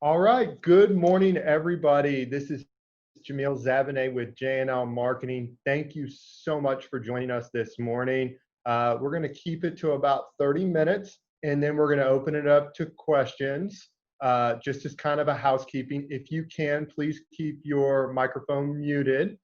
All right. Good morning, everybody. This is Jamil Zabaneh with JNL Marketing. Thank you so much for joining us this morning. We're going to keep it to about 30 minutes, and then we're going to open it up to questions. Just as kind of a housekeeping, if you can, please keep your microphone muted.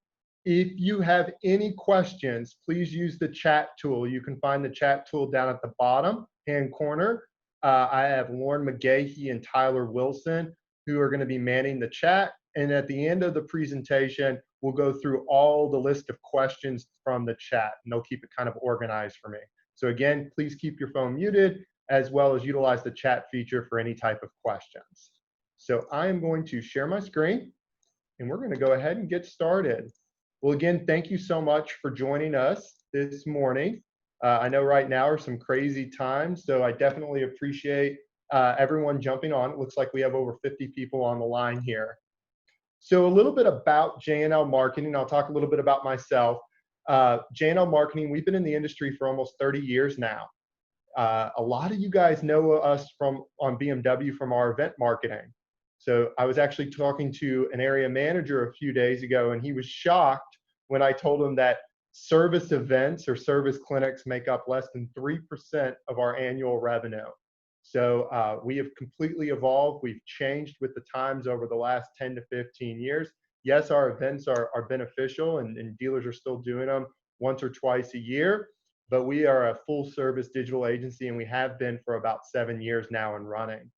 If you have any questions, please use the chat tool. You can find the chat tool down at the bottom hand corner. I have Lauren McGahee and Tyler Wilson who are going to be manning the chat. And at the end of the presentation, we'll go through all the list of questions from the chat, and they'll keep it kind of organized for me. So again, please keep your phone muted as well as utilize the chat feature for any type of questions. So I am going to share my screen, and we're going to go ahead and get started. Well, again, thank you so much for joining us this morning. I know right now are some crazy times, so I definitely appreciate everyone jumping on. It looks like we have over 50 people on the line here. So a little bit about JNL Marketing. I'll talk a little bit about myself. JNL Marketing, we've been in the industry for almost 30 years now. A lot of you guys know us on BMW from our event marketing. So I was actually talking to an area manager a few days ago, and he was shocked when I told him that service events or service clinics make up less than 3% of our annual revenue. So we have completely evolved. We've changed with the times over the last 10 to 15 years. Yes, our events are beneficial, and dealers are still doing them once or twice a year, but we are a full service digital agency, and we have been for about 7 years now and running.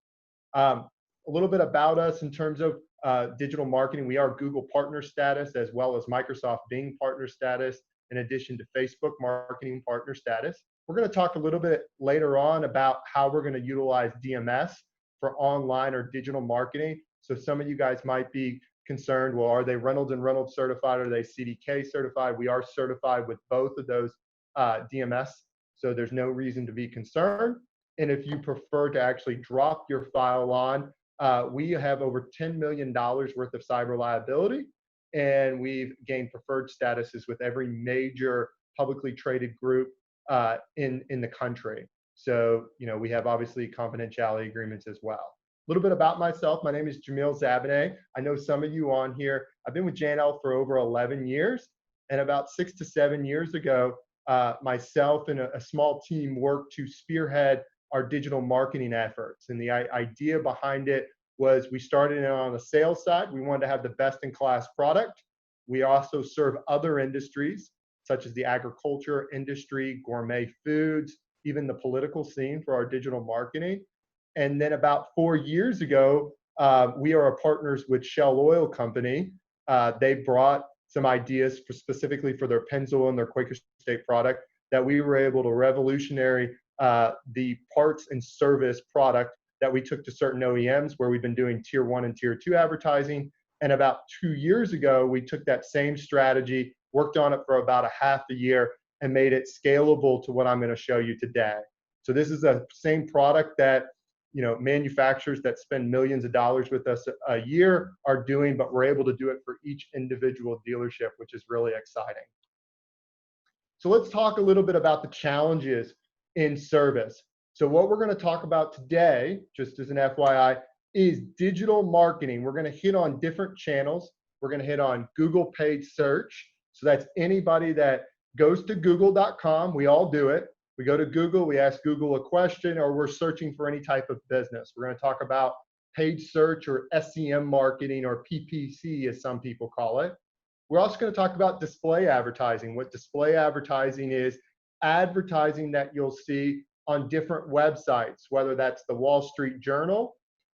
A little bit about us in terms of digital marketing. We are Google partner status as well as Microsoft Bing partner status, in addition to Facebook marketing partner status. We're going to talk a little bit later on about how we're going to utilize DMS for online or digital marketing. So some of you guys might be concerned, well, are they Reynolds and Reynolds certified? Are they CDK certified? We are certified with both of those DMS, so there's no reason to be concerned. And if you prefer to actually drop your file on, we have over $10 million worth of cyber liability, and we've gained preferred statuses with every major publicly traded group in the country. So, we have obviously confidentiality agreements as well. A little bit about myself. My name is Jamil Zabaneh. I know some of you on here. I've been with JNL for over 11 years, and about 6 to 7 years ago, myself and a small team worked to spearhead our digital marketing efforts. And the idea behind it was we started on the sales side. We wanted to have the best in class product. We also serve other industries such as the agriculture industry, gourmet foods, even the political scene for our digital marketing. And then about 4 years ago, we are partners with Shell Oil Company. They brought some ideas specifically for their Pennzoil and their Quaker State product that we were able to revolutionary the parts and service product that we took to certain OEMs where we've been doing tier 1 and tier 2 advertising. And about 2 years ago, we took that same strategy, worked on it for about a half a year, and made it scalable to what I'm going to show you today. So this is the same product that manufacturers that spend millions of dollars with us a year are doing, but we're able to do it for each individual dealership, which is really exciting. So let's talk a little bit about the challenges in service. So what we're going to talk about today, just as an FYI, is digital marketing. We're going to hit on different channels. We're going to hit on Google paid search. So that's anybody that goes to google.com. We all do it. We go to Google, we ask Google a question, or we're searching for any type of business. We're going to talk about paid search or SEM marketing, or PPC as some people call it. We're also going to talk about display advertising. What display advertising is advertising that you'll see on different websites, whether that's the Wall Street Journal,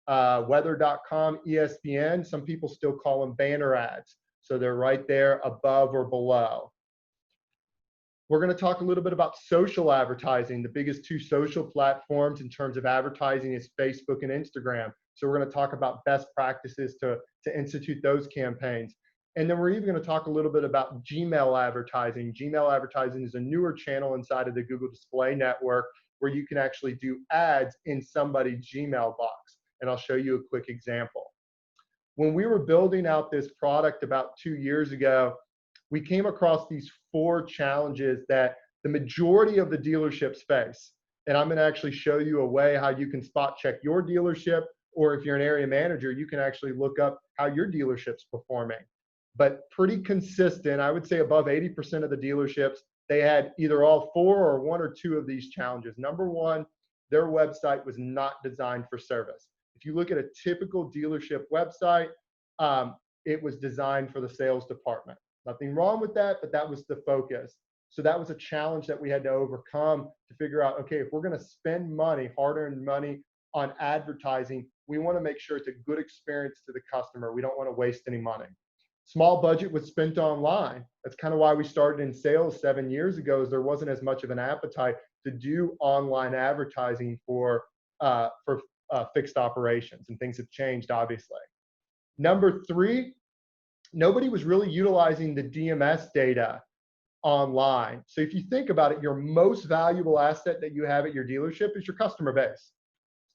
weather.com, ESPN. Some people still call them banner ads. So they're right there above or below. We're going to talk a little bit about social advertising. The biggest two social platforms in terms of advertising is Facebook and Instagram. So we're going to talk about best practices to institute those campaigns. And then we're even going to talk a little bit about Gmail advertising. Gmail advertising is a newer channel inside of the Google Display Network where you can actually do ads in somebody's Gmail box. And I'll show you a quick example. When we were building out this product about 2 years ago, we came across these 4 challenges that the majority of the dealerships face. And I'm going to actually show you a way how you can spot check your dealership, or if you're an area manager, you can actually look up how your dealership's performing. But pretty consistent, I would say above 80% of the dealerships, they had either all four or one or two of these challenges. Number one, their website was not designed for service. If you look at a typical dealership website, it was designed for the sales department. Nothing wrong with that, but that was the focus. So that was a challenge that we had to overcome to figure out, okay, if we're going to spend money, hard-earned money on advertising, we want to make sure it's a good experience to the customer. We don't want to waste any money. Small budget was spent online. That's kind of why we started in sales 7 years ago, is there wasn't as much of an appetite to do online advertising for fixed operations, and things have changed, obviously. Number three, nobody was really utilizing the DMS data online. So if you think about it, your most valuable asset that you have at your dealership is your customer base.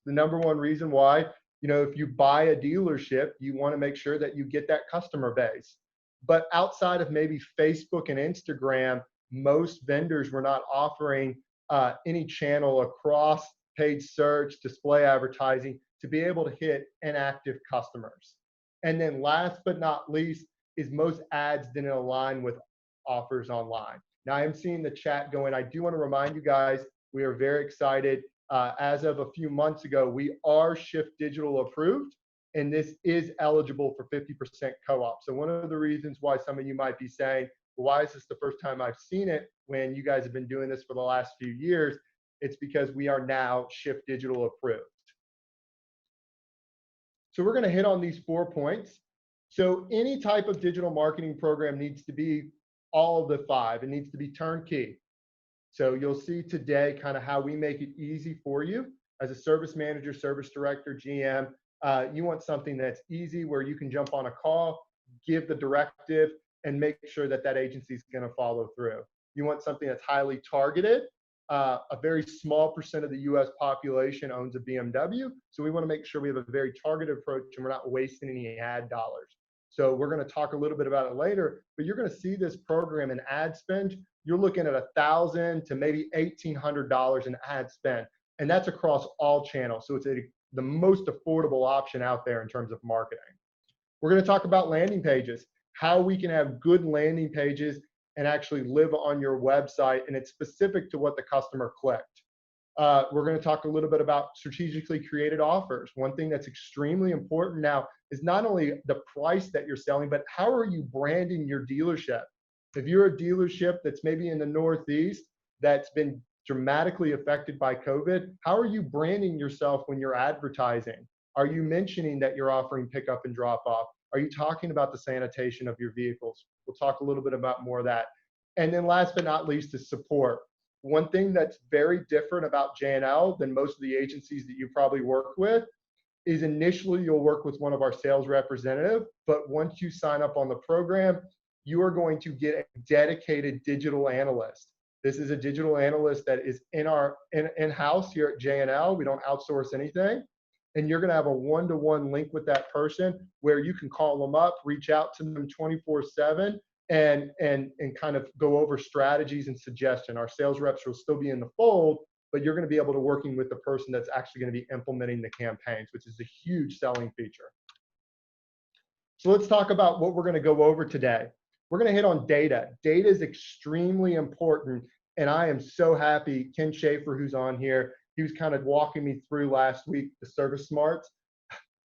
The number one reason why, if you buy a dealership, you want to make sure that you get that customer base. But outside of maybe Facebook and Instagram, most vendors were not offering any channel across paid search, display advertising to be able to hit inactive customers. And then last but not least is most ads didn't align with offers online. Now I'm seeing the chat going. I do want to remind you guys, we are very excited. As of a few months ago, we are Shift Digital approved, and this is eligible for 50% co-op. So one of the reasons why some of you might be saying, well, why is this the first time I've seen it when you guys have been doing this for the last few years? It's because we are now Shift Digital approved. So we're going to hit on these 4 points. So any type of digital marketing program needs to be all of the 5. It needs to be turnkey. So you'll see today kind of how we make it easy for you as a service manager, service director, GM. You want something that's easy, where you can jump on a call, give the directive, and make sure that that agency is going to follow through. You want something that's highly targeted. A very small percent of the US population owns a BMW. So we want to make sure we have a very targeted approach and we're not wasting any ad dollars. So we're going to talk a little bit about it later, but you're going to see this program in ad spend. You're looking at $1,000 to maybe $1,800 in ad spend. And that's across all channels. So it's the most affordable option out there in terms of marketing. We're going to talk about landing pages, how we can have good landing pages and actually live on your website, and it's specific to what the customer clicked. We're going to talk a little bit about strategically created offers. One thing that's extremely important now is not only the price that you're selling, but how are you branding your dealership? If you're a dealership that's maybe in the Northeast that's been dramatically affected by COVID, how are you branding yourself when you're advertising? Are you mentioning that you're offering pickup and drop off? Are you talking about the sanitation of your vehicles? We'll talk a little bit about more of that. And then last but not least is support. One thing that's very different about J&L than most of the agencies that you probably work with is initially you'll work with one of our sales representatives, but once you sign up on the program, you are going to get a dedicated digital analyst. This is a digital analyst that is in-house here at J&L. We don't outsource anything. And you're going to have a one-to-one link with that person where you can call them up, reach out to them 24/7, and kind of go over strategies and suggestion. Our sales reps will still be in the fold, but you're going to be able to working with the person that's actually going to be implementing the campaigns, which is a huge selling feature. So let's talk about what we're going to go over today. We're going to hit on data. Data is extremely important, and I am so happy Ken Schaefer, who's on here, he was kind of walking me through last week the Service Smarts.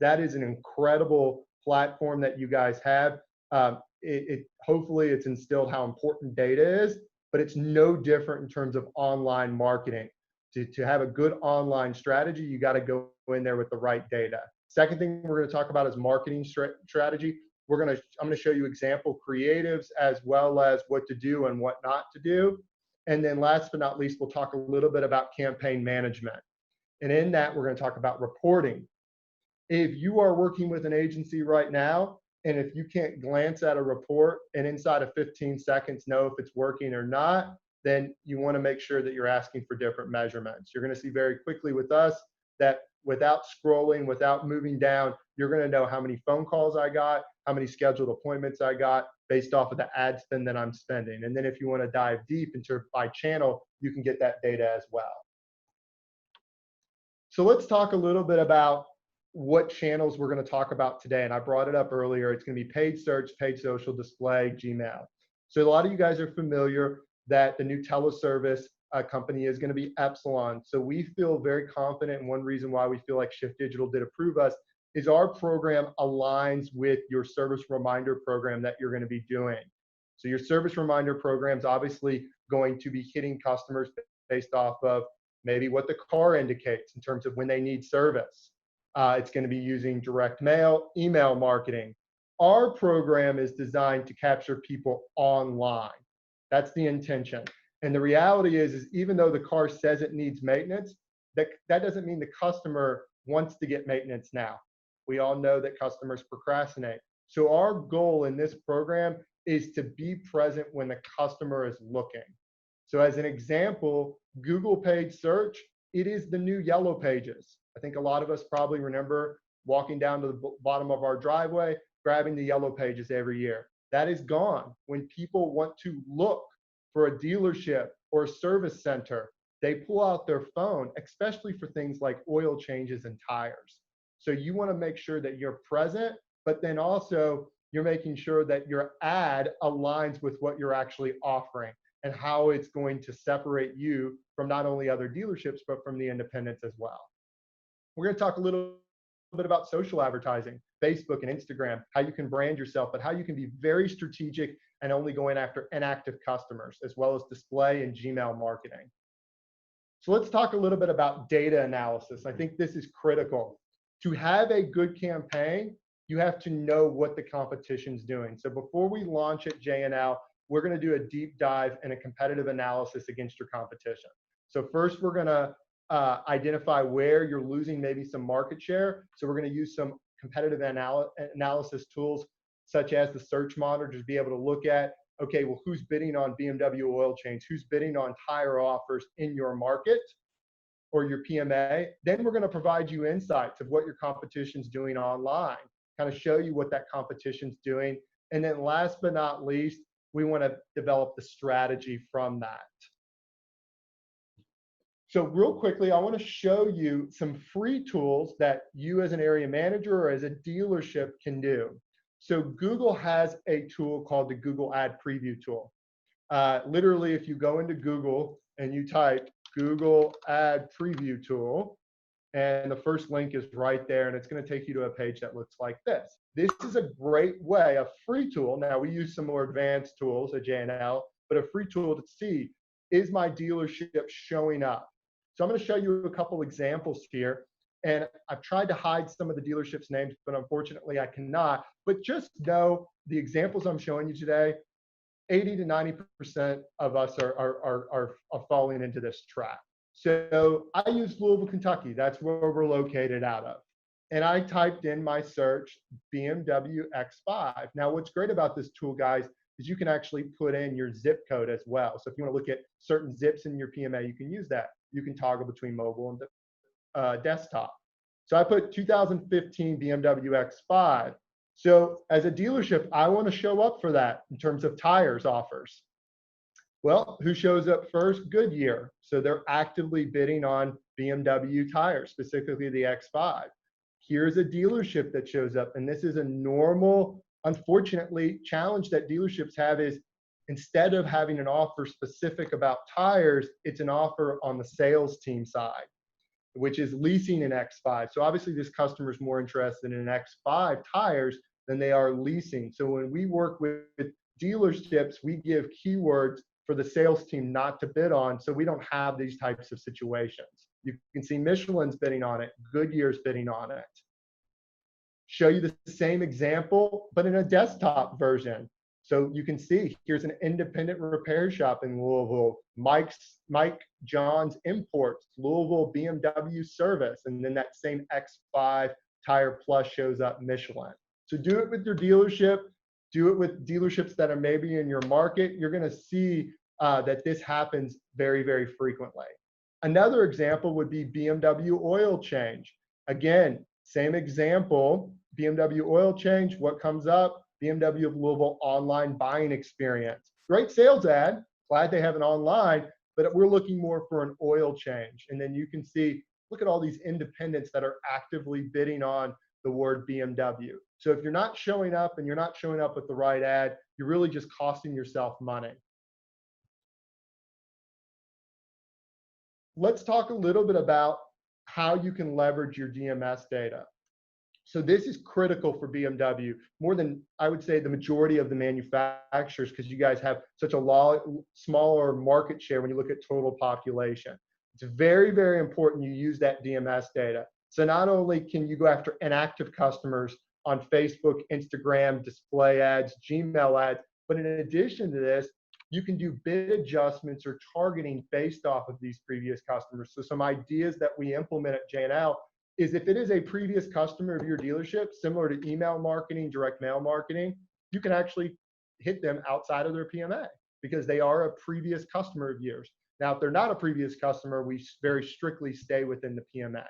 That is an incredible platform that you guys have. Hopefully it's instilled how important data is, but it's no different in terms of online marketing. To have a good online strategy, you got to go in there with the right data. Second thing we're going to talk about is marketing strategy. I'm going to show you example creatives as well as what to do and what not to do. And then last but not least, we'll talk a little bit about campaign management. And in that, we're going to talk about reporting. If you are working with an agency right now, and if you can't glance at a report and inside of 15 seconds know if it's working or not, then you want to make sure that you're asking for different measurements. You're going to see very quickly with us that without scrolling, without moving down, you're going to know how many phone calls I got, how many scheduled appointments I got based off of the ad spend that I'm spending. And then if you want to dive deep into by channel, you can get that data as well. So let's talk a little bit about what channels we're going to talk about today. And I brought it up earlier. It's going to be paid search, paid social, display, Gmail. So a lot of you guys are familiar that the new teleservice company is going to be Epsilon. So we feel very confident. And one reason why we feel like Shift Digital did approve us is our program aligns with your service reminder program that you're going to be doing. So your service reminder program is obviously going to be hitting customers based off of maybe what the car indicates in terms of when they need service. It's going to be using direct mail, email marketing. Our program is designed to capture people online. That's the intention. And the reality is even though the car says it needs maintenance, that doesn't mean the customer wants to get maintenance now. We all know that customers procrastinate. So our goal in this program is to be present when the customer is looking. So as an example, Google paid search, it is the new yellow pages. I think a lot of us probably remember walking down to the bottom of our driveway, grabbing the yellow pages every year. That is gone. When people want to look for a dealership or a service center, they pull out their phone, especially for things like oil changes and tires. So you want to make sure that you're present, but then also you're making sure that your ad aligns with what you're actually offering and how it's going to separate you from not only other dealerships, but from the independents as well. We're going to talk a little bit about social advertising, Facebook and Instagram, how you can brand yourself, but how you can be very strategic and only going after inactive customers, as well as display and Gmail marketing. So let's talk a little bit about data analysis. I think this is critical. To have a good campaign, you have to know what the competition's doing. So before we launch at J&L, we're going to do a deep dive and a competitive analysis against your competition. So first, we're going to identify where you're losing maybe some market share. So we're going to use some competitive analysis tools, such as the search monitor, to be able to look at, okay, well, who's bidding on BMW oil change? Who's bidding on tire offers in your market or your PMA? Then we're going to provide you insights of what your competition's doing online, kind of show you what that competition's doing. And then last but not least, we want to develop the strategy from that. So real quickly, I want to show you some free tools that you as an area manager or as a dealership can do. So Google has a tool called the Google Ad Preview tool. Literally, if you go into Google and you type Google Ad Preview tool, and the first link is right there, and it's going to take you to a page that looks like this. This is a great way, a free tool. Now, we use some more advanced tools at J&L, but a free tool to see, is my dealership showing up? So I'm going to show you a couple examples here. And I've tried to hide some of the dealerships' names, but unfortunately I cannot. But just know the examples I'm showing you today, 80 to 90% of us are falling into this trap. So I use Louisville, Kentucky. That's where we're located out of. And I typed in my search BMW X5. Now, what's great about this tool, guys, is you can actually put in your zip code as well. So if you want to look at certain zips in your PMA, you can use that. You can toggle between mobile and desktop. So I put 2015 BMW X5. So as a dealership, I want to show up for that in terms of tires offers. Well, who shows up first? Goodyear. So they're actively bidding on BMW tires, specifically the X5. Here's a dealership that shows up, and this is a normal, unfortunately, challenge that dealerships have is instead of having an offer specific about tires, it's an offer on the sales team side, which is leasing an X5. So obviously this customer is more interested in an X5 tires than they are leasing. So when we work with dealerships, we give keywords for the sales team not to bid on, so we don't have these types of situations. You can see Michelin's bidding on it, Goodyear's bidding on it. Show you the same example, but in a desktop version. So you can see here's an independent repair shop in Louisville, Mike John's Imports, Louisville BMW Service, and then that same X5 Tire Plus shows up Michelin. So do it with your dealership, do it with dealerships that are maybe in your market. You're going to see that this happens very, very frequently. Another example would be BMW oil change. Again, same example, BMW oil change, what comes up? BMW of Louisville online buying experience. Great sales ad, glad they have it online, but we're looking more for an oil change. And then you can see look at all these independents that are actively bidding on the word BMW. So if you're not showing up and you're not showing up with the right ad, you're really just costing yourself money. Let's talk a little bit about how you can leverage your DMS data. So this is critical for BMW more than I would say the majority of the manufacturers, because you guys have such a smaller market share when you look at total population. It's very, very important you use that DMS data. So not only can you go after inactive customers on Facebook, Instagram, display ads, Gmail ads, but in addition to this, you can do bid adjustments or targeting based off of these previous customers. So some ideas that we implement at J&L is if it is a previous customer of your dealership, similar to email marketing, direct mail marketing, you can actually hit them outside of their PMA because they are a previous customer of yours. Now, if they're not a previous customer, we very strictly stay within the PMA.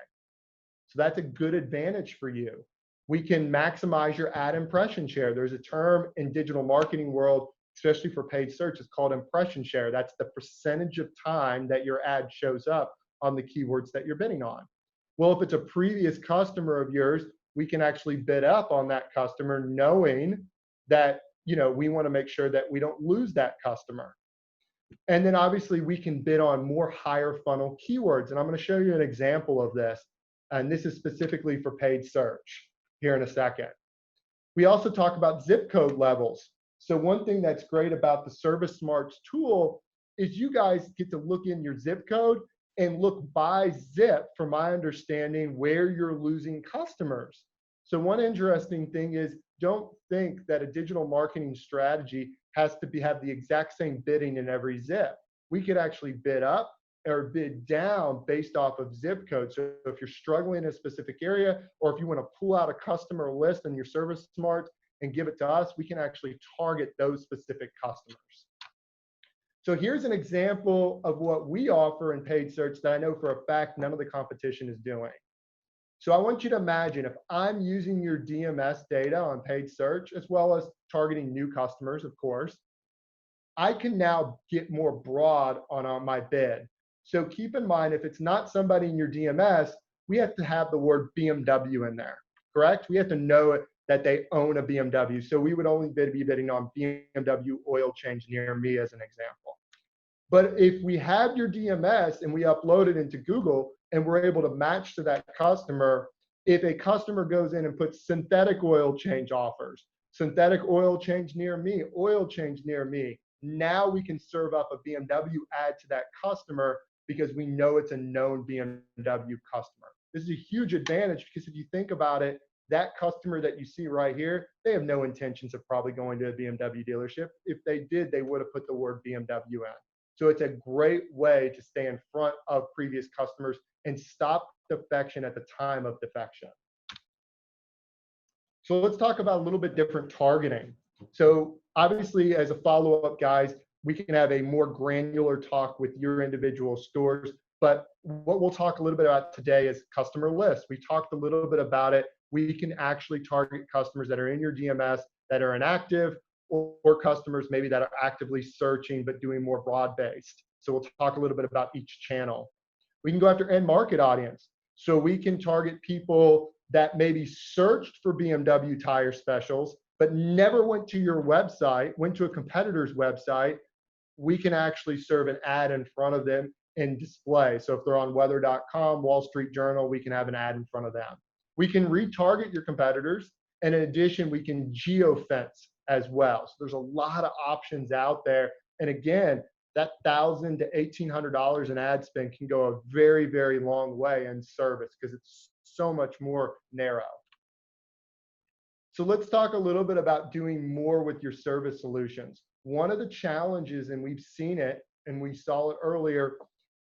So that's a good advantage for you. We can maximize your ad impression share. There's a term in digital marketing world, especially for paid search, it's called impression share. That's the percentage of time that your ad shows up on the keywords that you're bidding on. Well, if it's a previous customer of yours, we can actually bid up on that customer knowing that, we want to make sure that we don't lose that customer. And then obviously we can bid on more higher funnel keywords. And I'm going to show you an example of this. And this is specifically for paid search here in a second. We also talk about zip code levels. So one thing that's great about the Service Smarts tool is you guys get to look in your zip code and look by zip, from my understanding, where you're losing customers. So one interesting thing is, don't think that a digital marketing strategy has to have the exact same bidding in every zip. We could actually bid up or bid down based off of zip code. So if you're struggling in a specific area, or if you want to pull out a customer list in your Service Smart and give it to us, we can actually target those specific customers. So here's an example of what we offer in paid search that I know for a fact none of the competition is doing. So I want you to imagine if I'm using your DMS data on paid search, as well as targeting new customers, of course, I can now get more broad on my bid. So keep in mind, if it's not somebody in your DMS, we have to have the word BMW in there, correct? We have to know that they own a BMW. So we would only be bidding on BMW oil change near me as an example. But if we have your DMS and we upload it into Google and we're able to match to that customer, if a customer goes in and puts synthetic oil change offers, synthetic oil change near me, oil change near me, now we can serve up a BMW ad to that customer because we know it's a known BMW customer. This is a huge advantage because if you think about it, that customer that you see right here, they have no intentions of probably going to a BMW dealership. If they did, they would have put the word BMW in. So it's a great way to stay in front of previous customers and stop defection at the time of defection. So let's talk about a little bit different targeting. So obviously, as a follow-up, guys, we can have a more granular talk with your individual stores. But what we'll talk a little bit about today is customer lists. We talked a little bit about it. We can actually target customers that are in your DMS that are inactive, or customers maybe that are actively searching but doing more broad-based. So we'll talk a little bit about each channel. We can go after end market audience. So we can target people that maybe searched for BMW tire specials but never went to your website, went to a competitor's website. We can actually serve an ad in front of them and display. So if they're on weather.com, Wall Street Journal, we can have an ad in front of them. We can retarget your competitors. And in addition, we can geofence as well. So there's a lot of options out there. And again, that $1,000 to $1,800 in ad spend can go a very, very long way in service because it's so much more narrow. So let's talk a little bit about doing more with your service solutions. One of the challenges, and we've seen it, and we saw it earlier,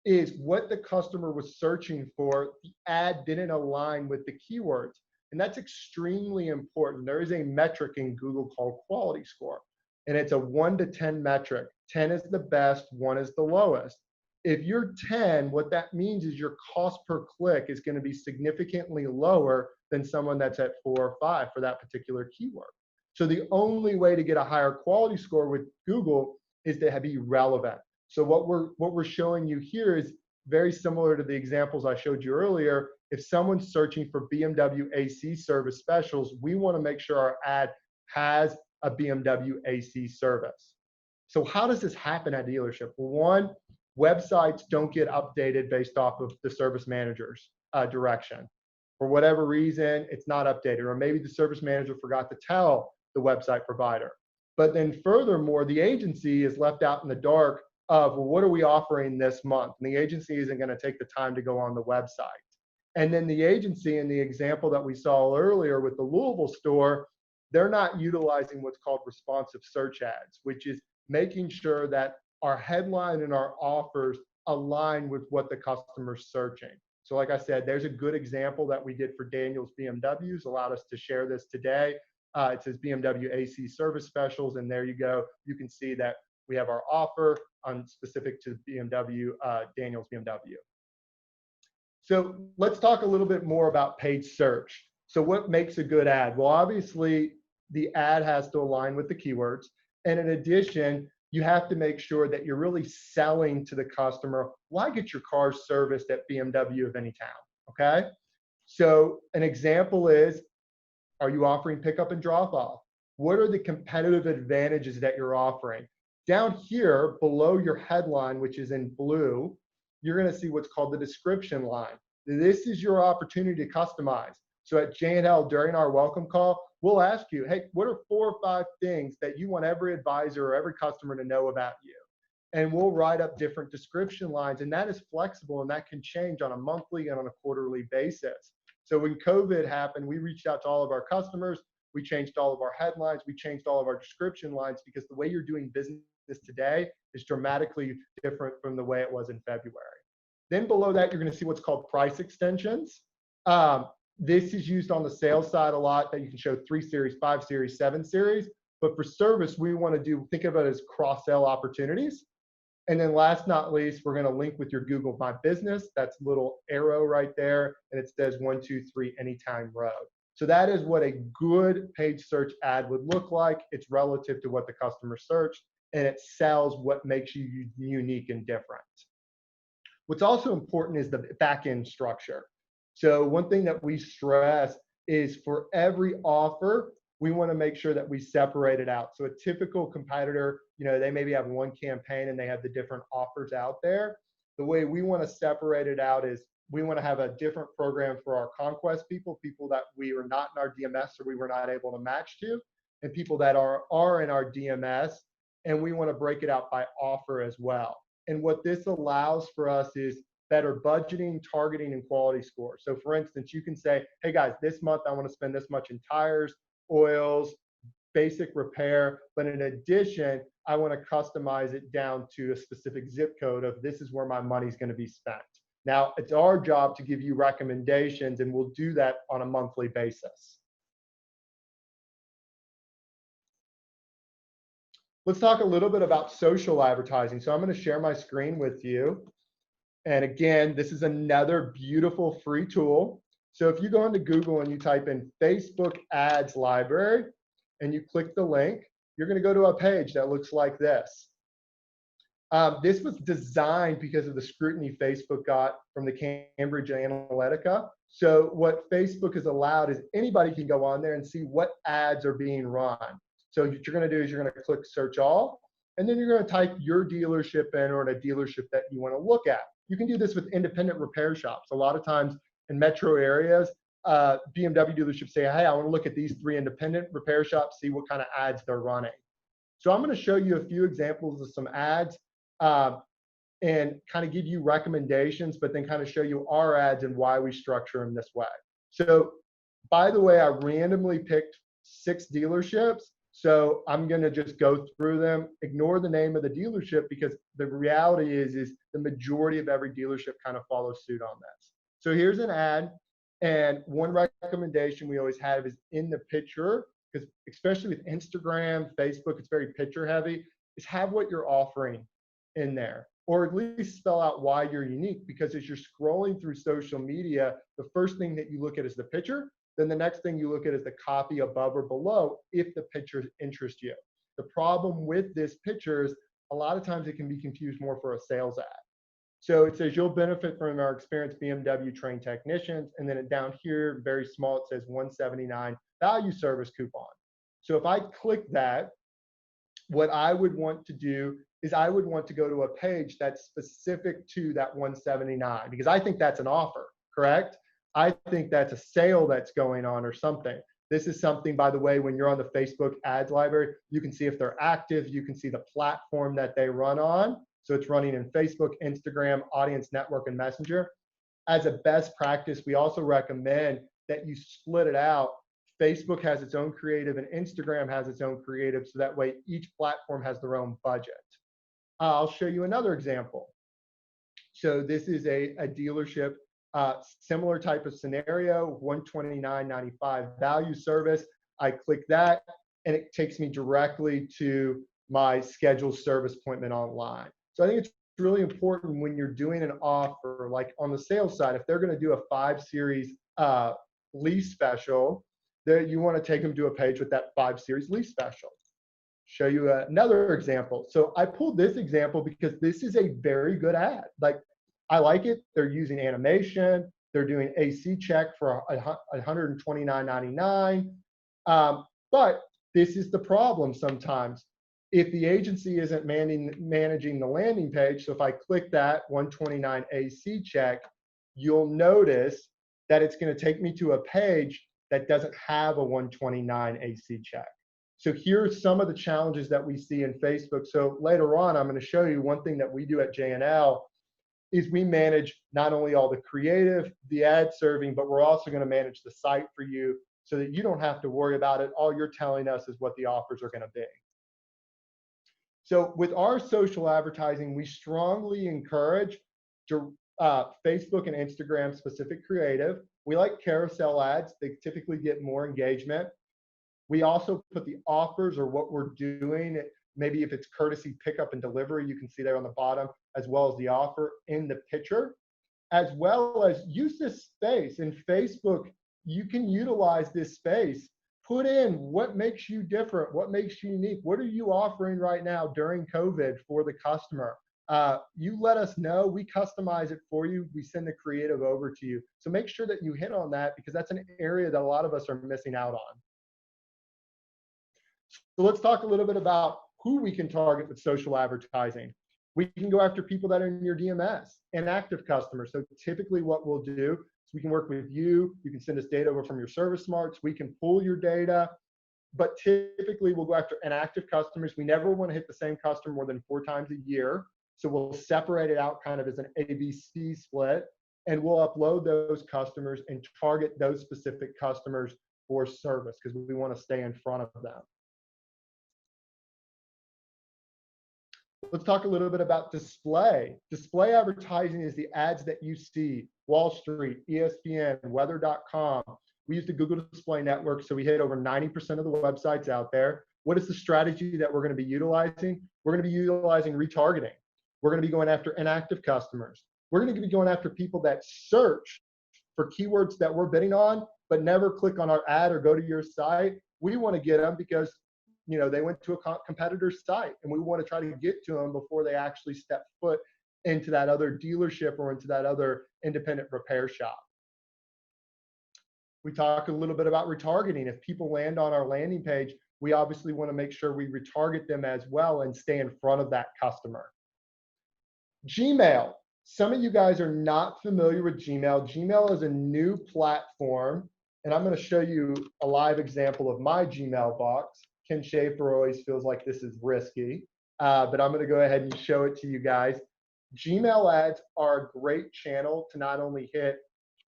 is what the customer was searching for, the ad didn't align with the keywords. And that's extremely important. There is a metric in Google called quality score, and it's a 1 to 10 metric. 10 is the best, 1 is the lowest. If you're 10, what that means is your cost per click is going to be significantly lower than someone that's at 4 or 5 for that particular keyword. So the only way to get a higher quality score with Google is to be relevant. So what we're showing you here is very similar to the examples I showed you earlier. If someone's searching for BMW AC service specials, we want to make sure our ad has a BMW AC service. So how does this happen at dealership? Well, one, websites don't get updated based off of the service manager's direction. For whatever reason, it's not updated, or maybe the service manager forgot to tell the website provider. But then furthermore, the agency is left out in the dark of, well, what are we offering this month? And the agency isn't going to take the time to go on the website. And then the agency, in the example that we saw earlier with the Louisville store, they're not utilizing what's called responsive search ads, which is making sure that our headline and our offers align with what the customer's searching. So like I said, there's a good example that we did for Daniel's BMWs, allowed us to share this today. It says BMW AC service specials, and there you go. You can see that we have our offer on specific to BMW, Daniel's BMW. So let's talk a little bit more about paid search. So what makes a good ad? Well, obviously the ad has to align with the keywords. And in addition, you have to make sure that you're really selling to the customer, why get your car serviced at BMW of any town, okay? So an example is, are you offering pickup and drop off? What are the competitive advantages that you're offering? Down here below your headline, which is in blue, you're gonna see what's called the description line. This is your opportunity to customize. So at J&L, during our welcome call, we'll ask you, hey, what are 4 or 5 things that you want every advisor or every customer to know about you? And we'll write up different description lines, and that is flexible, and that can change on a monthly and on a quarterly basis. So when COVID happened, we reached out to all of our customers, we changed all of our headlines, we changed all of our description lines, because the way you're doing business today is dramatically different from the way it was in February. Then below that, you're going to see what's called price extensions. This is used on the sales side a lot, that you can show 3 series, 5 series, 7 series. But for service, we want to think of it as cross-sell opportunities. And then last not least, we're going to link with your Google My Business. That's a little arrow right there, and it says 123 Anytime Road. So that is what a good paid search ad would look like. It's relative to what the customer searched, and it sells what makes you unique and different. What's also important is the back-end structure. So one thing that we stress is, for every offer, we want to make sure that we separate it out. So a typical competitor, they maybe have one campaign and they have the different offers out there. The way we want to separate it out is, we want to have a different program for our conquest people that we are not in our DMS or we were not able to match to, and people that are in our DMS, and we want to break it out by offer as well. And what this allows for us is better budgeting, targeting, and quality score. So for instance, you can say, hey guys, this month I want to spend this much in tires, oils, basic repair, but in addition, I want to customize it down to a specific zip code of, this is where my money's going to be spent. Now, it's our job to give you recommendations, and we'll do that on a monthly basis. Let's talk a little bit about social advertising. So I'm going to share my screen with you. And again, this is another beautiful free tool. So if you go into Google and you type in Facebook ads library and you click the link, you're going to go to a page that looks like this. This was designed because of the scrutiny Facebook got from the Cambridge Analytica. So what Facebook has allowed is anybody can go on there and see what ads are being run. So what you're going to do is you're going to click search all, and then you're going to type your dealership in, or a dealership that you want to look at. You can do this with independent repair shops. A lot of times in metro areas, BMW dealerships say, hey, I want to look at these 3 independent repair shops, see what kind of ads they're running. So I'm going to show you a few examples of some ads and kind of give you recommendations, but then kind of show you our ads and why we structure them this way. So by the way, I randomly picked 6 dealerships. So I'm going to just go through them, ignore the name of the dealership, because the reality is the majority of every dealership kind of follows suit on this. So here's an ad, and one recommendation we always have is in the picture, because especially with Instagram, Facebook, it's very picture heavy, is have what you're offering in there, or at least spell out why you're unique, because as you're scrolling through social media, the first thing that you look at is the picture. Then the next thing you look at is the copy above or below, if the pictures interest you. The problem with this picture is a lot of times it can be confused more for a sales ad. So it says you'll benefit from our experienced BMW trained technicians. And then down here, very small, it says 179 value service coupon. So if I click that, what I would want to do is I would want to go to a page that's specific to that 179 because I think that's an offer, correct? I think that's a sale that's going on or something. This is something, by the way, when you're on the Facebook ads library, you can see if they're active, you can see the platform that they run on. So it's running in Facebook, Instagram, Audience Network, and Messenger. As a best practice, we also recommend that you split it out. Facebook has its own creative and Instagram has its own creative, so that way each platform has their own budget. I'll show you another example. So this is a dealership, similar type of scenario, $129.95 value service. I click that and it takes me directly to my scheduled service appointment online. So I think it's really important when you're doing an offer, like on the sales side, if they're going to do a 5 series lease special, that you want to take them to a page with that 5 series lease special. Show you another example. So I pulled this example because this is a very good ad. Like, I like it. They're using animation. They're doing AC check for $129.99. But this is the problem sometimes. If the agency isn't managing the landing page, so if I click that 129 AC check, you'll notice that it's going to take me to a page that doesn't have a 129 AC check. So here's some of the challenges that we see in Facebook. So later on, I'm going to show you one thing that we do at J&L is we manage not only all the creative, the ad serving, but we're also going to manage the site for you so that you don't have to worry about it. All you're telling us is what the offers are going to be. So with our social advertising, we strongly encourage Facebook and Instagram specific creative. We like carousel ads. They typically get more engagement. We also put the offers or what we're doing, maybe if it's courtesy pickup and delivery, you can see there on the bottom, as well as the offer in the picture, as well as use this space. In Facebook, you can utilize this space. Put in what makes you different, what makes you unique, what are you offering right now during COVID for the customer? You let us know, we customize it for you, we send the creative over to you. So make sure that you hit on that because that's an area that a lot of us are missing out on. So let's talk a little bit about who we can target with social advertising. We can go after people that are in your DMS and active customers. So typically what we'll do is we can work with you. You can send us data over from your service smarts. We can pull your data, but typically we'll go after inactive customers. We never want to hit the same customer more than 4 times a year. So we'll separate it out kind of as an ABC split, and we'll upload those customers and target those specific customers for service because we want to stay in front of them. Let's talk a little bit about display. Display advertising is the ads that you see, Wall Street, ESPN, weather.com. We use the Google Display Network, so we hit over 90% of the websites out there. What is the strategy that we're going to be utilizing? We're going to be utilizing retargeting. We're going to be going after inactive customers. We're going to be going after people that search for keywords that we're bidding on, but never click on our ad or go to your site. We want to get them because they went to a competitor's site, and we want to try to get to them before they actually step foot into that other dealership or into that other independent repair shop. We talk a little bit about retargeting. If people land on our landing page, we obviously want to make sure we retarget them as well and stay in front of that customer. Gmail. Some of you guys are not familiar with Gmail. Gmail is a new platform, and I'm going to show you a live example of my Gmail box. Ken Schaefer always feels like this is risky, but I'm going to go ahead and show it to you guys. Gmail ads are a great channel to not only hit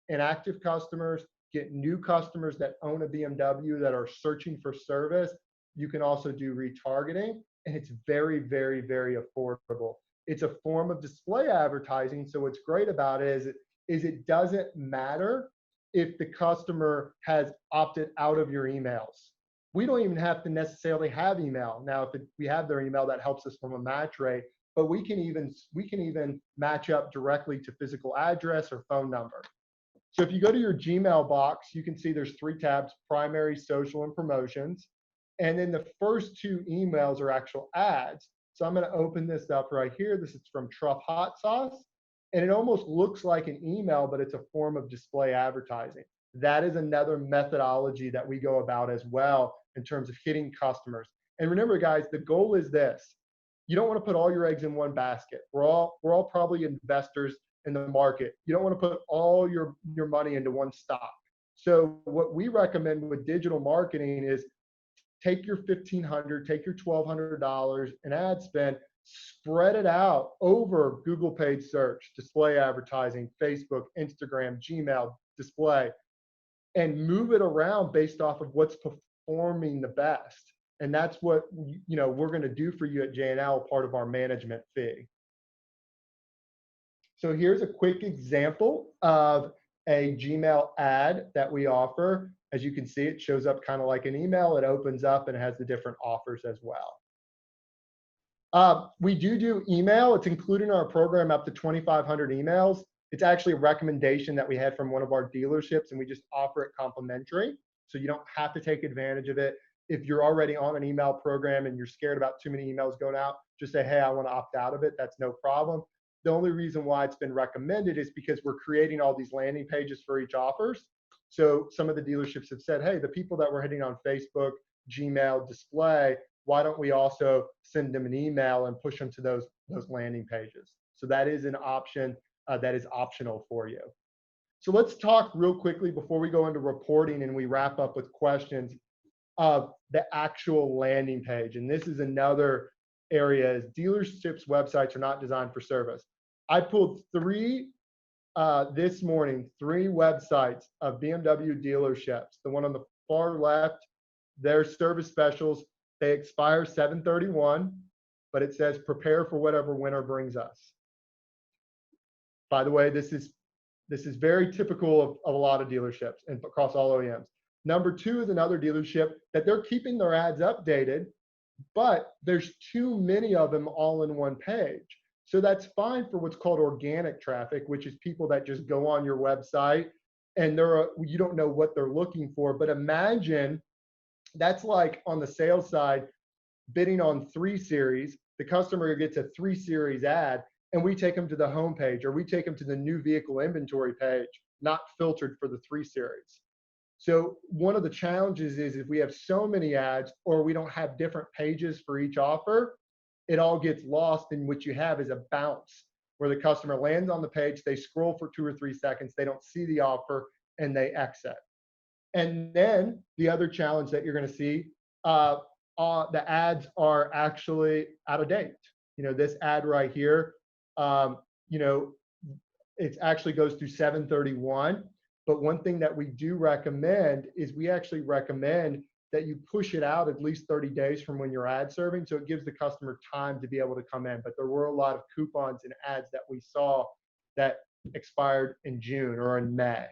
inactive customers, get new customers that own a BMW that are searching for service. You can also do retargeting, and it's very, very, very affordable. It's a form of display advertising, so what's great about it is it doesn't matter if the customer has opted out of your emails. We don't even have to necessarily have email. Now, if we have their email, that helps us from a match rate, but we can even match up directly to physical address or phone number. So if you go to your Gmail box, you can see there's 3 tabs: primary, social, and promotions. And then the first 2 emails are actual ads. So I'm going to open this up right here. This is from Truff Hot Sauce. And it almost looks like an email, but it's a form of display advertising. That is another methodology that we go about as well in terms of hitting customers. And remember, guys, the goal is this. You don't want to put all your eggs in one basket. We're all probably investors in the market. You don't want to put all your money into one stock. So what we recommend with digital marketing is take your $1,500, take your $1,200 in ad spend, spread it out over Google paid search, display advertising, Facebook, Instagram, Gmail, display, and move it around based off of what's performing the best. And that's what we're going to do for you at J&L, part of our management fee. So here's a quick example of a Gmail ad that we offer. As you can see, it shows up kind of like an email. It opens up and has the different offers as well. We do email. It's included in our program up to 2,500 emails. It's actually a recommendation that we had from one of our dealerships, and we just offer it complimentary. So you don't have to take advantage of it. If you're already on an email program and you're scared about too many emails going out, just say, hey, I want to opt out of it. That's no problem. The only reason why it's been recommended is because we're creating all these landing pages for each offers. So some of the dealerships have said, hey, the people that we're hitting on Facebook, Gmail, display, why don't we also send them an email and push them to those landing pages? So that is an option that is optional for you. So let's talk real quickly before we go into reporting and we wrap up with questions of the actual landing page. And this is another area, is dealerships' websites are not designed for service. I pulled this morning, three websites of BMW dealerships. The one on the far left, their service specials, they expire 7/31, but it says prepare for whatever winter brings us. By the way, this is very typical of a lot of dealerships and across all OEMs. Number two is another dealership that they're keeping their ads updated, but there's too many of them all in one page. So that's fine for what's called organic traffic, which is people that just go on your website and you don't know what they're looking for. But imagine that's like on the sales side, bidding on 3 Series, the customer gets a 3 Series ad, and we take them to the home page, or we take them to the new vehicle inventory page, not filtered for the 3 Series. So one of the challenges is if we have so many ads or we don't have different pages for each offer, it all gets lost, and what you have is a bounce where the customer lands on the page, they scroll for 2 or 3 seconds, they don't see the offer, and they exit. And then the other challenge that you're going to see, the ads are actually out of date. This ad right here, it actually goes through 7/31. But one thing that we do recommend is we actually recommend that you push it out at least 30 days from when you're ad serving, so it gives the customer time to be able to come in. But there were a lot of coupons and ads that we saw that expired in June or in May.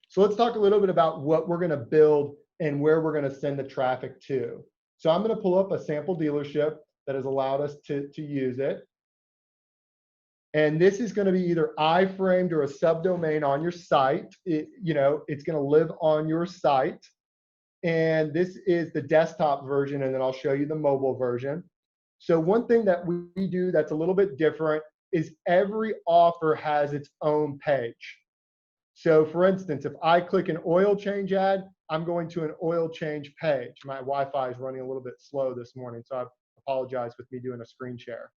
So let's talk a little bit about what we're going to build and where we're going to send the traffic to. So I'm going to pull up a sample dealership that has allowed us to use it. And this is going to be either iframed or a subdomain on your site. It's going to live on your site. And this is the desktop version, and then I'll show you the mobile version. So one thing that we do that's a little bit different is every offer has its own page. So for instance, if I click an oil change ad, I'm going to an oil change page. My Wi-Fi is running a little bit slow this morning, so I apologize with me doing a screen share.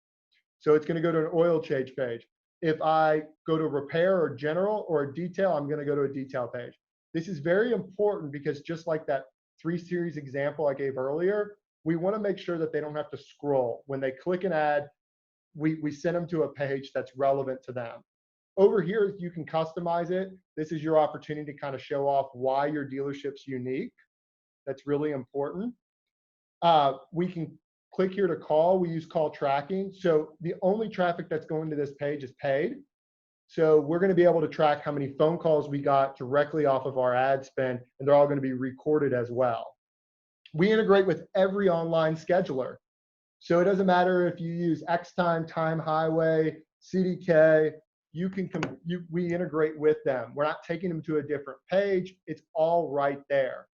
So it's going to go to an oil change page. If I go to repair or general or a detail, I'm going to go to a detail page. This is very important because just like that 3 Series example I gave earlier, we want to make sure that they don't have to scroll. When they click an ad, we send them to a page that's relevant to them. Over here, you can customize it. This is your opportunity to kind of show off why your dealership's unique. That's really important. We can click here to call. We use call tracking. So the only traffic that's going to this page is paid. So we're going to be able to track how many phone calls we got directly off of our ad spend, and they're all going to be recorded as well. We integrate with every online scheduler. So it doesn't matter if you use Xtime, Time Highway, CDK, we integrate with them. We're not taking them to a different page. It's all right there.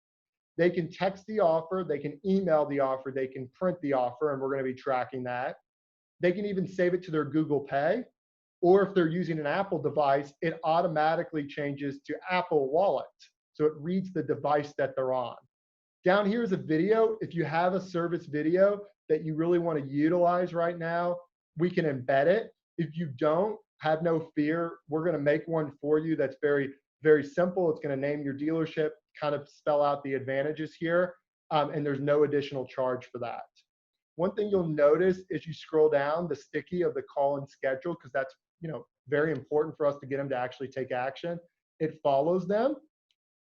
They can text the offer, they can email the offer, they can print the offer, and we're going to be tracking that. They can even save it to their Google Pay, or if they're using an Apple device, it automatically changes to Apple Wallet. So it reads the device that they're on. Down here is a video. If you have a service video that you really want to utilize right now, we can embed it. If you don't, have no fear. We're going to make one for you that's very, very simple. It's going to name your dealership, kind of spell out the advantages here, and there's no additional charge for that. One thing you'll notice is you scroll down the sticky of the call and schedule, because that's very important for us to get them to actually take action. It follows them.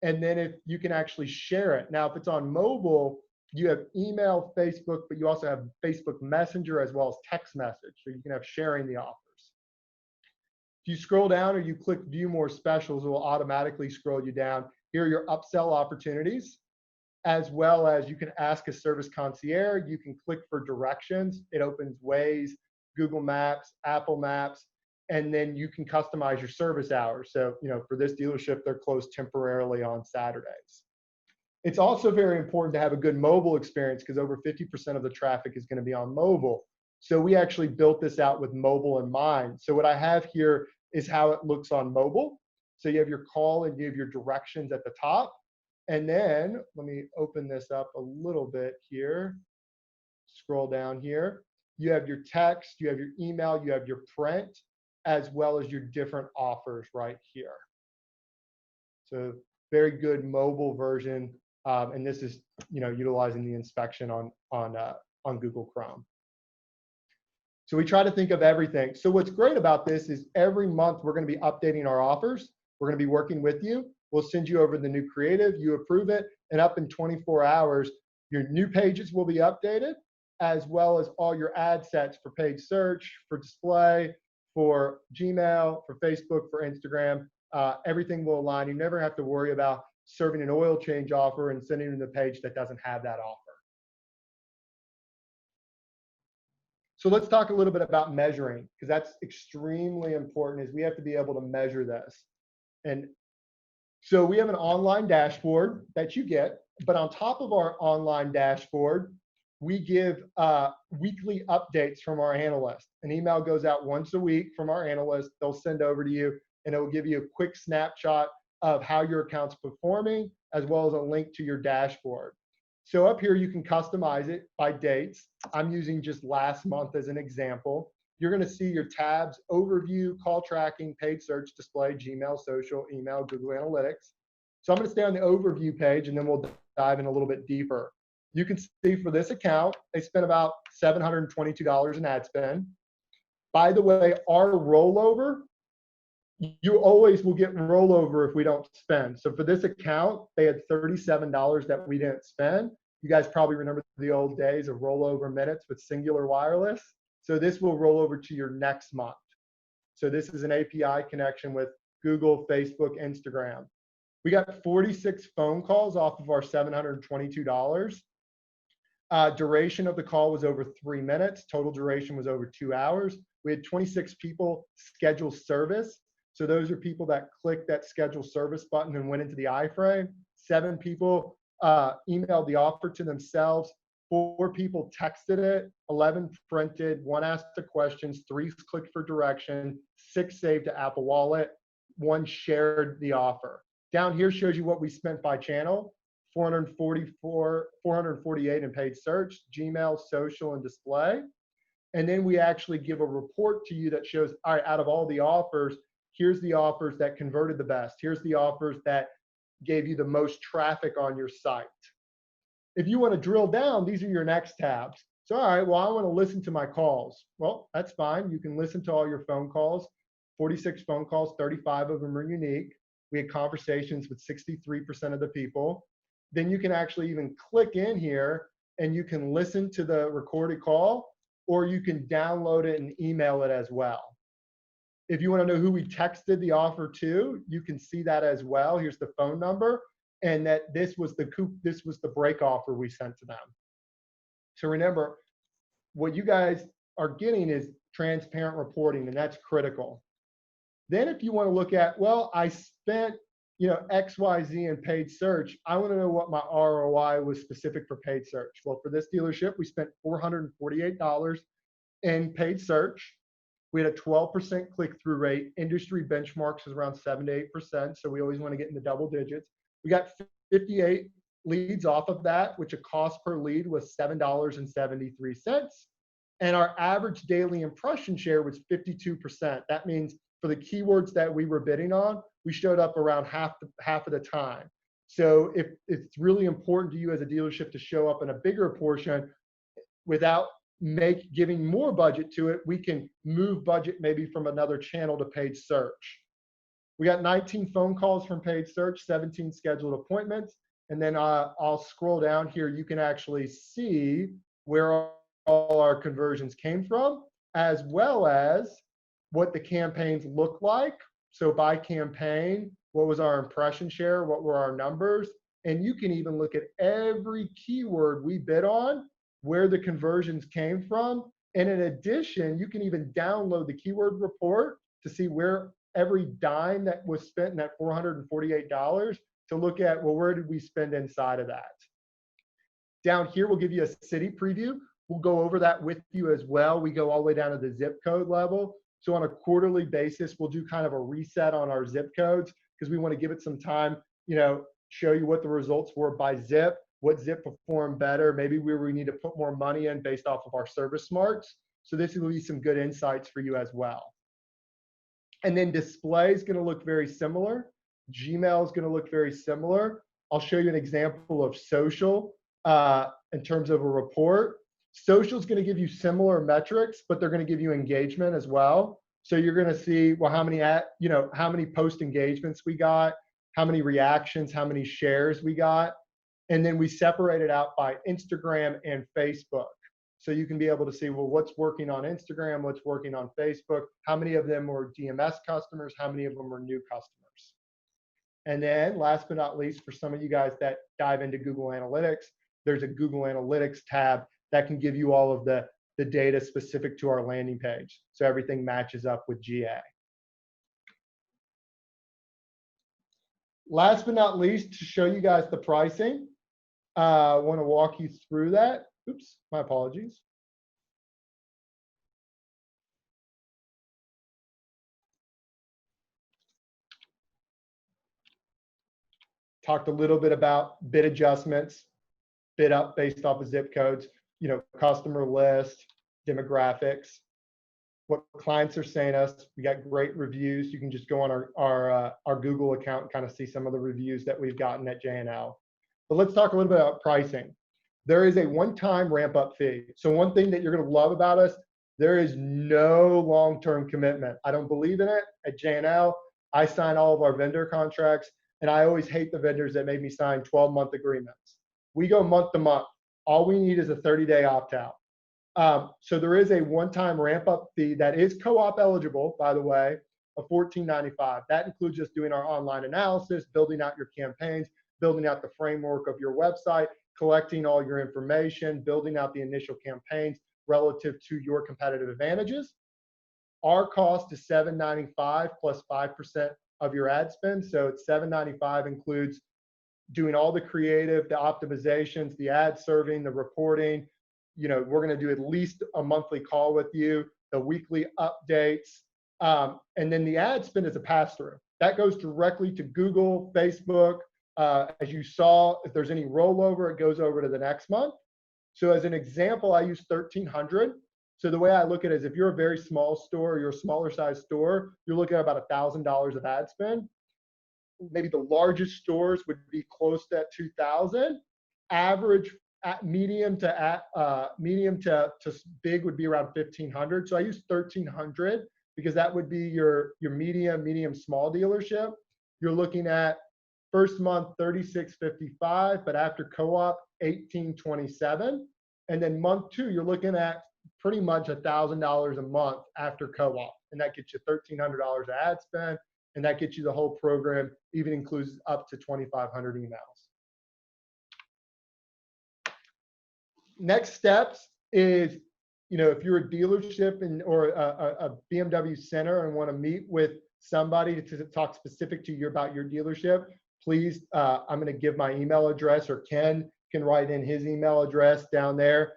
And then if you can actually share it. Now, if it's on mobile, you have email, Facebook, but you also have Facebook Messenger as well as text message. So you can have sharing the offers. If you scroll down or you click view more specials, it will automatically scroll you down. Here are your upsell opportunities, as well as you can ask a service concierge. You can click for directions. It opens Waze, Google Maps, Apple Maps, and then you can customize your service hours. So, for this dealership, they're closed temporarily on Saturdays. It's also very important to have a good mobile experience, because over 50% of the traffic is going to be on mobile. So we actually built this out with mobile in mind. So what I have here is how it looks on mobile. So you have your call and you have your directions at the top. And then let me open this up a little bit here. Scroll down here. You have your text, you have your email, you have your print, as well as your different offers right here. So very good mobile version. And this is, utilizing the inspection on Google Chrome. So we try to think of everything. So what's great about this is every month we're going to be updating our offers. We're going to be working with you. We'll send you over the new creative, you approve it, and up in 24 hours, your new pages will be updated, as well as all your ad sets for paid search, for display, for Gmail, for Facebook, for Instagram. Everything will align. You never have to worry about serving an oil change offer and sending them the page that doesn't have that offer. So let's talk a little bit about measuring, because that's extremely important, is we have to be able to measure this. And so we have an online dashboard that you get, but on top of our online dashboard, we give weekly updates from our analyst. An email goes out once a week from our analyst. They'll send over to you, and it will give you a quick snapshot of how your account's performing, as well as a link to your dashboard. So up here, you can customize it by dates. I'm using just last month as an example. You're going to see your tabs: overview, call tracking, paid search, display, Gmail, social, email, Google Analytics. So I'm going to stay on the overview page, and then we'll dive in a little bit deeper. You can see for this account, they spent about $722 in ad spend. By the way, our rollover, you always will get rollover if we don't spend. So for this account, they had $37 that we didn't spend. You guys probably remember the old days of rollover minutes with Singular Wireless. So this will roll over to your next month. So this is an API connection with Google, Facebook, Instagram. We got 46 phone calls off of our $722. Duration of the call was over 3 minutes. Total duration was over 2 hours. We had 26 people schedule service. So those are people that clicked that schedule service button and went into the iframe. 7 people emailed the offer to themselves. 4 people texted it. 11 printed. 1 asked the questions. 3 clicked for direction. 6 saved to Apple Wallet. 1 shared the offer. Down here shows you what we spent by channel. 448 in paid search, Gmail, social, and display. And then we actually give a report to you that shows, all right, out of all the offers, here's the offers that converted the best. Here's the offers that gave you the most traffic on your site. If you want to drill down, these are your next tabs. So, all right, well, I want to listen to my calls. Well, that's fine. You can listen to all your phone calls. 46 phone calls, 35 of them are unique. We had conversations with 63% of the people. Then you can actually even click in here and you can listen to the recorded call, or you can download it and email it as well. If you want to know who we texted the offer to, you can see that as well. Here's the phone number, and that this was the break offer we sent to them. So remember, what you guys are getting is transparent reporting, and that's critical. Then if you want to look at, well, I spent XYZ in paid search, I want to know what my ROI was specific for paid search. Well, for this dealership, we spent $448. in paid search. We had a 12% click-through rate. Industry benchmarks is around 7 to 8%, so we always want to get in the double digits. We got 58 leads off of that, which a cost per lead was $7.73. And our average daily impression share was 52%. That means for the keywords that we were bidding on, we showed up around half of the time. So if it's really important to you as a dealership to show up in a bigger portion without giving more budget to it, we can move budget maybe from another channel to paid search. We got 19 phone calls from paid search, 17 scheduled appointments. And then I'll scroll down here. You can actually see where all our conversions came from, as well as what the campaigns look like. So by campaign, what was our impression share? What were our numbers? And you can even look at every keyword we bid on, where the conversions came from. And in addition, you can even download the keyword report to see where every dime that was spent in that $448 to look at, well, where did we spend inside of that? Down here, we'll give you a city preview. We'll go over that with you as well. We go all the way down to the zip code level. So on a quarterly basis, we'll do kind of a reset on our zip codes because we want to give it some time, show you what the results were by zip, what zip performed better, maybe where we need to put more money in based off of our service smarts. So this will be some good insights for you as well. And then display is going to look very similar. Gmail is going to look very similar. I'll show you an example of social in terms of a report. Social is going to give you similar metrics, but they're going to give you engagement as well. So you're going to see, well, how many post engagements we got, how many reactions, how many shares we got. And then we separate it out by Instagram and Facebook. So you can be able to see, well, what's working on Instagram, what's working on Facebook, how many of them were DMS customers, how many of them were new customers. And then last but not least, for some of you guys that dive into Google Analytics, there's a Google Analytics tab that can give you all of the data specific to our landing page. So everything matches up with GA. Last but not least, to show you guys the pricing, I want to walk you through that. Oops, my apologies. Talked a little bit about bid adjustments, bid up based off of zip codes, customer list, demographics, what clients are saying to us. We got great reviews. You can just go on our Google account and kind of see some of the reviews that we've gotten at J&L. But let's talk a little bit about pricing. There is a one-time ramp-up fee. So one thing that you're going to love about us, there is no long-term commitment. I don't believe in it. At J&L, I sign all of our vendor contracts, and I always hate the vendors that make me sign 12-month agreements. We go month to month. All we need is a 30-day opt-out. So there is a one-time ramp-up fee that is co-op eligible, by the way, of $14.95. That includes just doing our online analysis, building out your campaigns, building out the framework of your website, collecting all your information, building out the initial campaigns relative to your competitive advantages. Our cost is $7.95 plus 5% of your ad spend. So it's $7.95 includes doing all the creative, the optimizations, the ad serving, the reporting. We're going to do at least a monthly call with you, the weekly updates, and then the ad spend is a pass-through. That goes directly to Google, Facebook. As you saw, if there's any rollover, it goes over to the next month. So as an example, I use $1,300. So the way I look at it is if you're a very small store, you're a smaller size store, you're looking at about $1,000 of ad spend. Maybe the largest stores would be close to $2,000. Average medium to big would be around $1,500. So I use $1,300 because that would be your medium small dealership. You're looking at first month $36.55, but after co-op $18.27, and then month 2 you're looking at pretty much $1,000 a month after co-op, and that gets you $1,300 of ad spend, and that gets you the whole program, even includes up to 2,500 emails. Next steps is, if you're a dealership or a BMW center and want to meet with somebody to talk specific to you about your dealership, please, I'm going to give my email address, or Ken can write in his email address down there.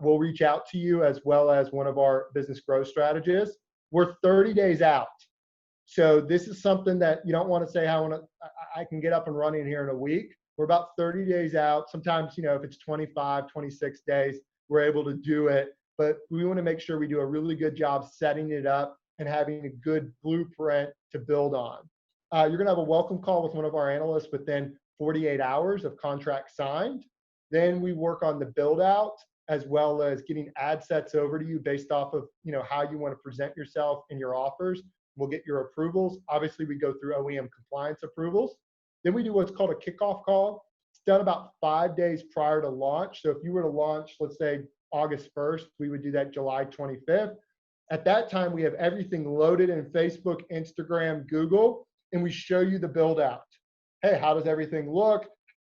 we'll reach out to you as well as one of our business growth strategists. We're 30 days out. So this is something that you don't want to say, I can get up and running here in a week. We're about 30 days out. Sometimes, if it's 25, 26 days, we're able to do it. But we want to make sure we do a really good job setting it up and having a good blueprint to build on. You're going to have a welcome call with one of our analysts within 48 hours of contract signed. Then we work on the build out as well as getting ad sets over to you based off of how you want to present yourself and your offers. We'll get your approvals. Obviously, we go through OEM compliance approvals. Then we do what's called a kickoff call. It's done about 5 days prior to launch. So if you were to launch, let's say August 1st, we would do that July 25th. At that time, we have everything loaded in Facebook, Instagram, Google, and we show you the build out. Hey, how does everything look?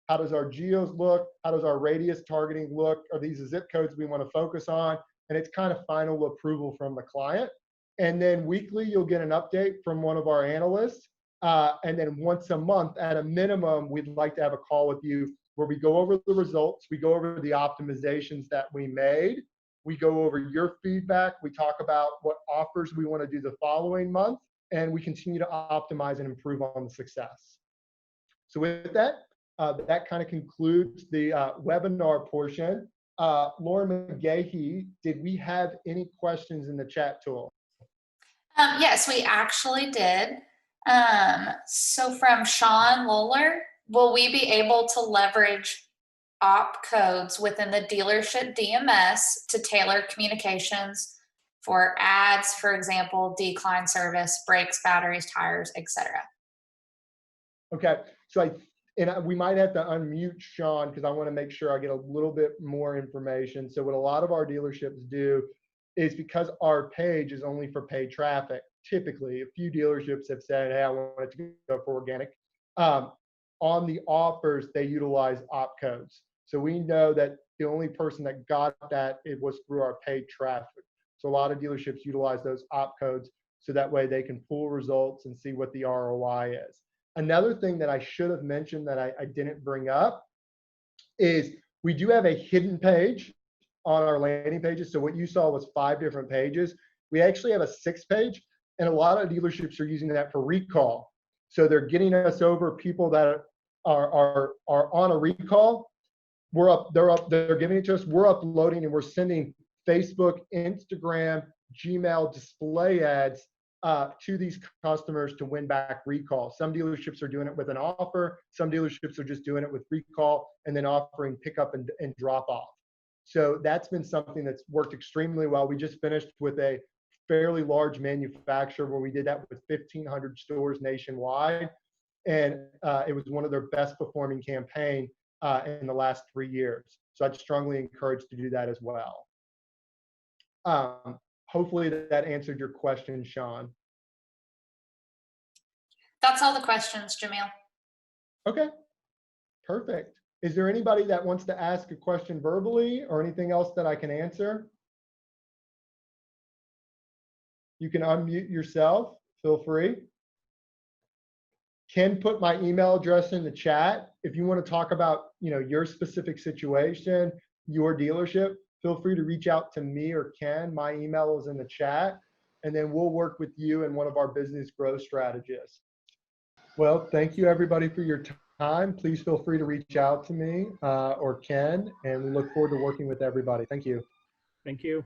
How does our geos look? How does our radius targeting look? Are these the zip codes we want to focus on? And it's kind of final approval from the client. And then weekly, you'll get an update from one of our analysts. And then once a month, at a minimum, we'd like to have a call with you where we go over the results, we go over the optimizations that we made, we go over your feedback, we talk about what offers we want to do the following month, and we continue to optimize and improve on the success. So with that, that kind of concludes the webinar portion. Lauren McGahee, did we have any questions in the chat tool? Yes, we actually did. So from Sean Lowler, will we be able to leverage op codes within the dealership DMS to tailor communications for ads, for example, decline service, brakes, batteries, tires, etc.? Okay, so we might have to unmute Sean because I want to make sure I get a little bit more information. So what a lot of our dealerships do is, because our page is only for paid traffic, typically a few dealerships have said, hey, I want it to go for organic. On the offers, they utilize op codes. So we know that the only person that got that, it was through our paid traffic. So a lot of dealerships utilize those op codes so that way they can pull results and see what the ROI is. Another thing that I should have mentioned that I didn't bring up is we do have a hidden page on our landing pages. So what you saw was 5 different pages. We actually have a 6th page, and a lot of dealerships are using that for recall. So they're getting us over people that are on a recall. They're giving it to us. We're uploading and we're sending Facebook, Instagram, Gmail display ads to these customers to win back recall. Some dealerships are doing it with an offer. Some dealerships are just doing it with recall and then offering pickup and drop off. So that's been something that's worked extremely well. We just finished with a fairly large manufacturer where we did that with 1,500 stores nationwide. And it was one of their best performing campaign in the last 3 years. So I'd strongly encourage to do that as well. Hopefully that answered your question, Sean. That's all the questions, Jamil. Okay, perfect. Is there anybody that wants to ask a question verbally or anything else that I can answer? You can unmute yourself, feel free. Ken put my email address in the chat. If you want to talk about, your specific situation, your dealership, feel free to reach out to me or Ken. My email is in the chat, and then we'll work with you and one of our business growth strategists. Well, thank you everybody for your time. Please feel free to reach out to me or Ken, and we look forward to working with everybody. Thank you. Thank you.